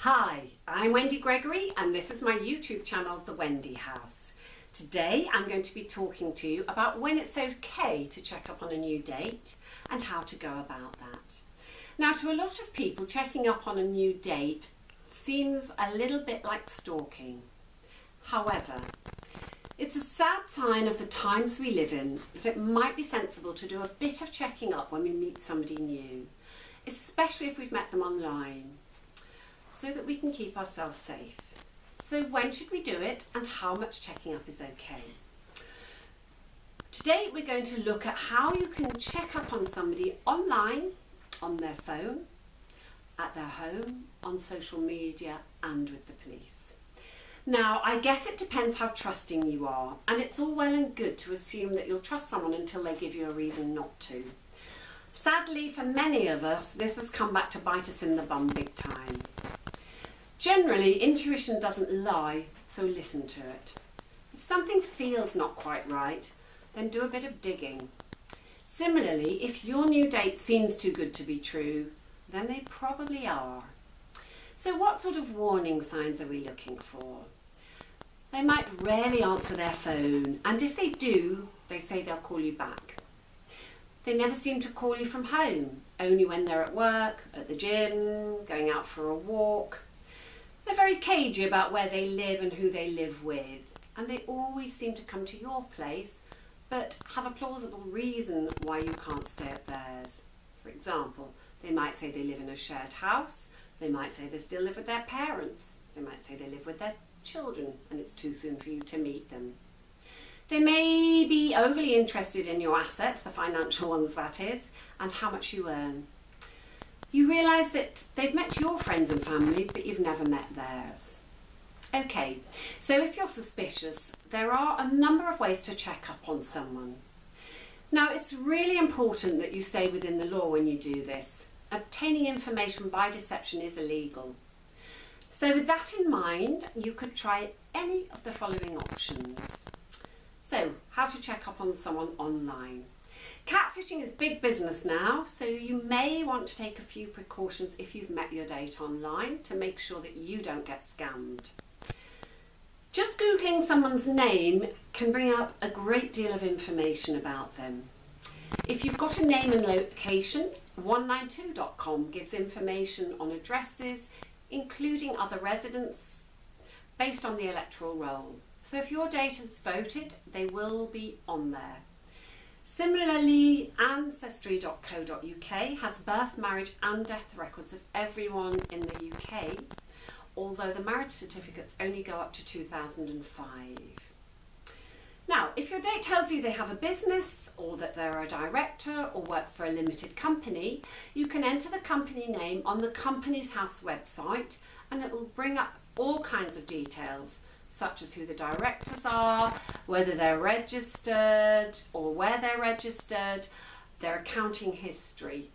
Hi, I'm Wendy Gregory and this is my YouTube channel, The Wendy House. Today I'm going to be talking to you about when it's okay to check up on a new date and how to go about that. Now, to a lot of people, checking up on a new date seems a little bit like stalking. However, it's a sad sign of the times we live in that it might be sensible to do a bit of checking up when we meet somebody new, especially if we've met them online, so that we can keep ourselves safe. So when should we do it and how much checking up is okay? Today we're going to look at how you can check up on somebody online, on their phone, at their home, on social media and with the police. Now, I guess it depends how trusting you are, and it's all well and good to assume that you'll trust someone until they give you a reason not to. Sadly, for many of us, this has come back to bite us in the bum big time. Generally, intuition doesn't lie, so listen to it. If something feels not quite right, then do a bit of digging. Similarly, if your new date seems too good to be true, then they probably are. So what sort of warning signs are we looking for? They might rarely answer their phone, and if they do, they say they'll call you back. They never seem to call you from home, only when they're at work, at the gym, going out for a walk. They're very cagey about where they live and who they live with, and they always seem to come to your place, but have a plausible reason why you can't stay at theirs. For example, they might say they live in a shared house, they might say they still live with their parents, they might say they live with their children and it's too soon for you to meet them. They may be overly interested in your assets, the financial ones that is, and how much you earn. You realise that they've met your friends and family, but you've never met theirs. Okay, so if you're suspicious, there are a number of ways to check up on someone. Now, it's really important that you stay within the law when you do this. Obtaining information by deception is illegal. So with that in mind, you could try any of the following options. So, how to check up on someone online. Catfishing is big business now, so you may want to take a few precautions if you've met your date online to make sure that you don't get scammed. Just Googling someone's name can bring up a great deal of information about them. If you've got a name and location, 192.com gives information on addresses, including other residents, based on the electoral roll. So if your date is voted, they will be on there. Similarly, ancestry.co.uk has birth, marriage and death records of everyone in the UK, although the marriage certificates only go up to 2005. Now, if your date tells you they have a business or that they're a director or works for a limited company, you can enter the company name on the Companies House website and it will bring up all kinds of details, such as who the directors are, whether they're registered or where they're registered, their accounting history.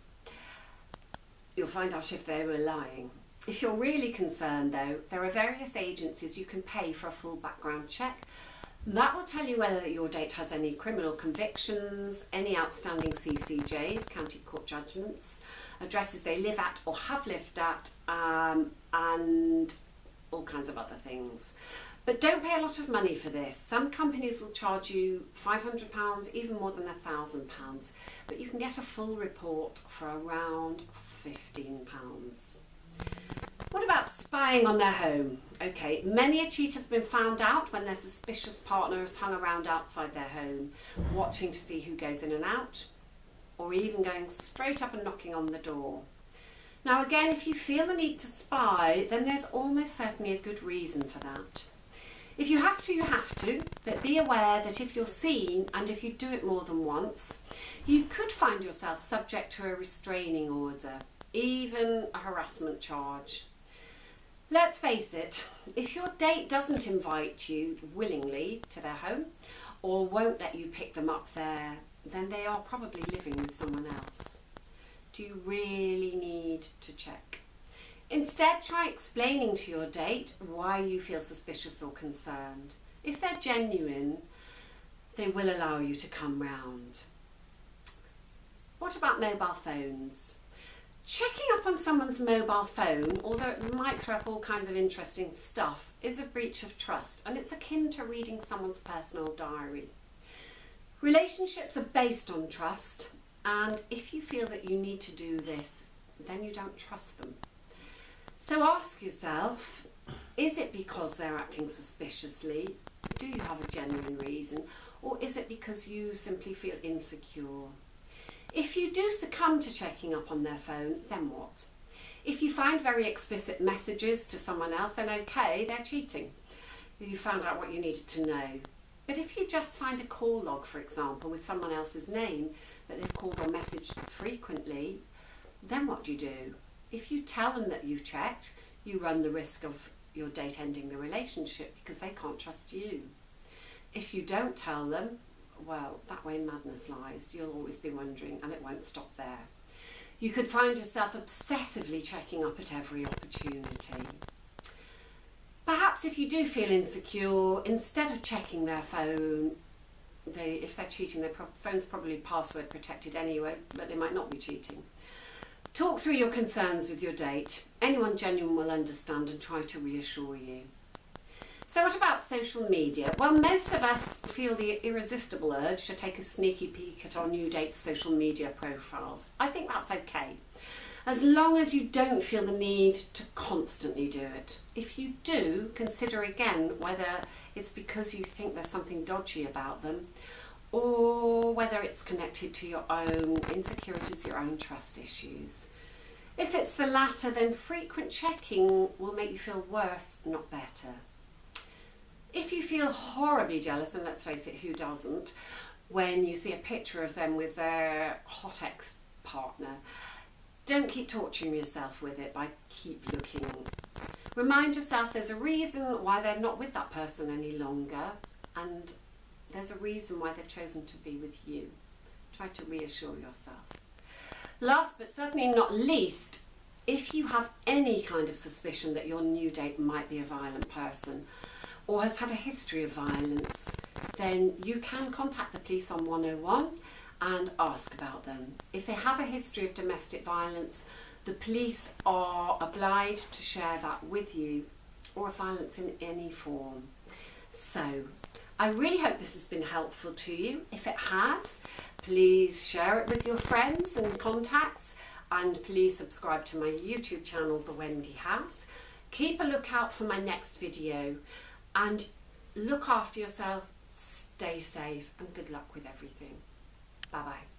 You'll find out if they were lying. If you're really concerned though, there are various agencies you can pay for a full background check. That will tell you whether your date has any criminal convictions, any outstanding CCJs, county court judgments, addresses they live at or have lived at, and all kinds of other things. But don't pay a lot of money for this. Some companies will charge you £500, even more than £1,000, but you can get a full report for around £15. What about spying on their home? Okay, many a cheat has been found out when their suspicious partner has hung around outside their home, watching to see who goes in and out, or even going straight up and knocking on the door. Now again, if you feel the need to spy, then there's almost certainly a good reason for that. If you have to, you have to, but be aware that if you're seen, and if you do it more than once, you could find yourself subject to a restraining order, even a harassment charge. Let's face it, if your date doesn't invite you willingly to their home, or won't let you pick them up there, then they are probably living with someone else. Do you really need to check? Instead, try explaining to your date why you feel suspicious or concerned. If they're genuine, they will allow you to come round. What about mobile phones? Checking up on someone's mobile phone, although it might throw up all kinds of interesting stuff, is a breach of trust, and it's akin to reading someone's personal diary. Relationships are based on trust, and if you feel that you need to do this, then you don't trust them. So ask yourself, is it because they're acting suspiciously? Do you have a genuine reason? Or is it because you simply feel insecure? If you do succumb to checking up on their phone, then what? If you find very explicit messages to someone else, then okay, they're cheating. You found out what you needed to know. But if you just find a call log, for example, with someone else's name that they've called or messaged frequently, then what do you do? If you tell them that you've checked, you run the risk of your date ending the relationship because they can't trust you. If you don't tell them, well, that way madness lies. You'll always be wondering, and it won't stop there. You could find yourself obsessively checking up at every opportunity. Perhaps if you do feel insecure, instead of checking their phone, if they're cheating, their phone's probably password protected anyway, but they might not be cheating. Talk through your concerns with your date. Anyone genuine will understand and try to reassure you. So what about social media? Well, most of us feel the irresistible urge to take a sneaky peek at our new date's social media profiles. I think that's okay, as long as you don't feel the need to constantly do it. If you do, consider again whether it's because you think there's something dodgy about them, or whether it's connected to your own insecurities, your own trust issues. If it's the latter, then frequent checking will make you feel worse, not better. If you feel horribly jealous, and let's face it, who doesn't, when you see a picture of them with their hot ex-partner, don't keep torturing yourself with it by keep looking. Remind yourself there's a reason why they're not with that person any longer, and there's a reason why they've chosen to be with you. Try to reassure yourself. Last but certainly not least, if you have any kind of suspicion that your new date might be a violent person or has had a history of violence, then you can contact the police on 101 and ask about them. If they have a history of domestic violence, the police are obliged to share that with you, or violence in any form. So, I really hope this has been helpful to you. If it has, please share it with your friends and contacts, and please subscribe to my YouTube channel, The Wendy House. Keep a lookout for my next video, and look after yourself, stay safe, and good luck with everything. Bye bye.